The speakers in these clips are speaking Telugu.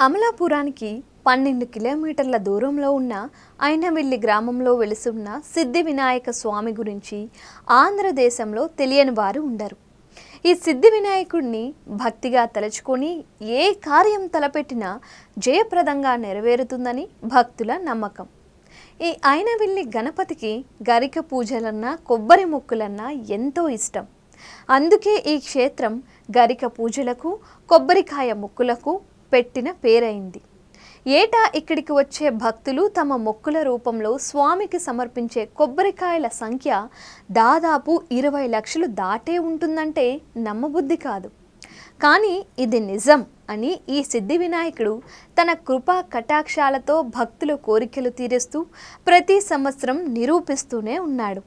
అమలాపురానికి 12 కిలోమీటర్ల దూరంలో ఉన్న అయినవిల్లి గ్రామంలో వెలుసున్న సిద్ధి వినాయక స్వామి గురించి ఆంధ్రదేశంలో తెలియని వారు ఉండరు. ఈ సిద్ధి వినాయకుడిని భక్తిగా తలుచుకొని ఏ కార్యం తలపెట్టినా జయప్రదంగా నెరవేరుతుందని భక్తుల నమ్మకం. ఈ అయినవిల్లి గణపతికి గరిక పూజలన్నా కొబ్బరి మొక్కులన్నా ఎంతో ఇష్టం. అందుకే ఈ క్షేత్రం గరిక పూజలకు కొబ్బరికాయ మొక్కులకు పెట్టిన పేరైంది. ఏటా ఇక్కడికి వచ్చే భక్తులు తమ మొక్కుల రూపంలో స్వామికి సమర్పించే కొబ్బరికాయల సంఖ్య దాదాపు 20 లక్షలు దాటే ఉంటుందంటే నమ్మబుద్ధి కాదు. కానీ ఇది నిజం అని ఈ సిద్ధి వినాయకుడు తన కృపా కటాక్షాలతో భక్తుల కోరికలు తీరుస్తూ ప్రతి సంవత్సరం నిరూపిస్తూనే ఉన్నాడు.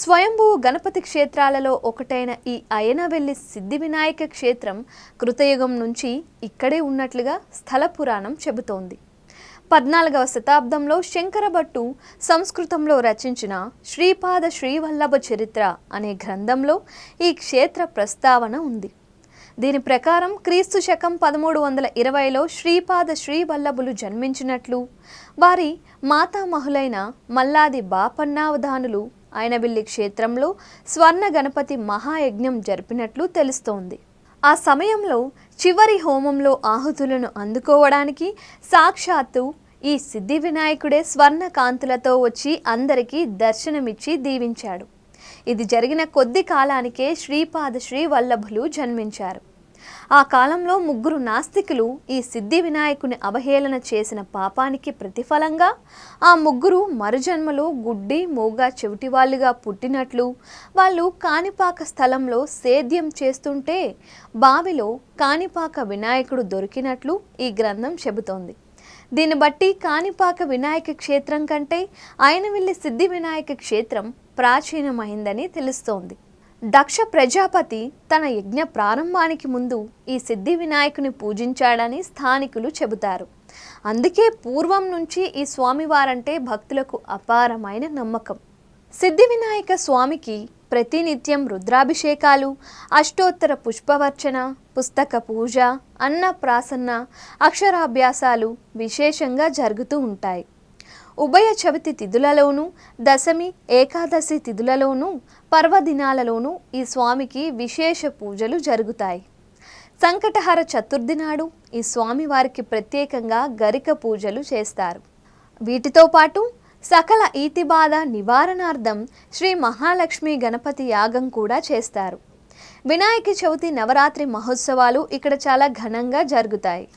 స్వయంభూ గణపతి క్షేత్రాలలో ఒకటైన ఈ అయినవెల్లి సిద్ధి వినాయక క్షేత్రం కృతయుగం నుంచి ఇక్కడే ఉన్నట్లుగా స్థల పురాణం చెబుతోంది. 14వ శతాబ్దంలో శంకరభట్టు సంస్కృతంలో రచించిన శ్రీపాద శ్రీవల్లభ చరిత్ర అనే గ్రంథంలో ఈ క్షేత్ర ప్రస్తావన ఉంది. దీని ప్రకారం క్రీస్తు శకం 1320లో శ్రీపాద శ్రీవల్లభులు జన్మించినట్లు, వారి మాతామహులైన మల్లాది బాపన్నావధానులు అయినవిల్లి క్షేత్రంలో స్వర్ణ గణపతి మహాయజ్ఞం జరిపినట్లు తెలుస్తోంది. ఆ సమయంలో చివరి హోమంలో ఆహుతులను అందుకోవడానికి సాక్షాత్తు ఈ సిద్ధి వినాయకుడే స్వర్ణ కాంతులతో వచ్చి అందరికీ దర్శనమిచ్చి దీవించాడు. ఇది జరిగిన కొద్ది కాలానికే శ్రీపాద శ్రీవల్లభులు జన్మించారు. ఆ కాలంలో 3 నాస్తికులు ఈ సిద్ధి వినాయకుని అవహేళన చేసిన పాపానికి ప్రతిఫలంగా ఆ 3 మరుజన్మలో గుడ్డి మూగ చెవిటివాళ్ళుగా పుట్టినట్లు, వాళ్ళు కాణిపాక స్థలంలో సేద్యం చేస్తుంటే బావిలో కాణిపాక వినాయకుడు దొరికినట్లు ఈ గ్రంథం చెబుతోంది. దీన్ని బట్టి కాణిపాక వినాయక క్షేత్రం కంటే అయినవిల్లి సిద్ధి వినాయక క్షేత్రం ప్రాచీనమైందని తెలుస్తోంది. దక్ష ప్రజాపతి తన యజ్ఞ ప్రారంభానికి ముందు ఈ సిద్ధి వినాయకుని పూజించాడని స్థానికులు చెబుతారు. అందుకే పూర్వం నుంచి ఈ స్వామివారంటే భక్తులకు అపారమైన నమ్మకం. సిద్ధి వినాయక స్వామికి ప్రతినిత్యం రుద్రాభిషేకాలు, అష్టోత్తర పుష్పవర్చన, పుస్తక పూజ, అన్నప్రాసన్న, అక్షరాభ్యాసాలు విశేషంగా జరుగుతూ ఉంటాయి. ఉభయ చవితి తిథులలోనూ, దశమి, ఏకాదశి తిథులలోనూ, పర్వదినాలలోనూ ఈ స్వామికి విశేష పూజలు జరుగుతాయి. సంకటహర చతుర్థి నాడు ఈ స్వామివారికి ప్రత్యేకంగా గరిక పూజలు చేస్తారు. వీటితో పాటు సకల ఈతిబాధ నివారణార్థం శ్రీ మహాలక్ష్మి గణపతి యాగం కూడా చేస్తారు. వినాయక చవితి నవరాత్రి మహోత్సవాలు ఇక్కడ చాలా ఘనంగా జరుగుతాయి.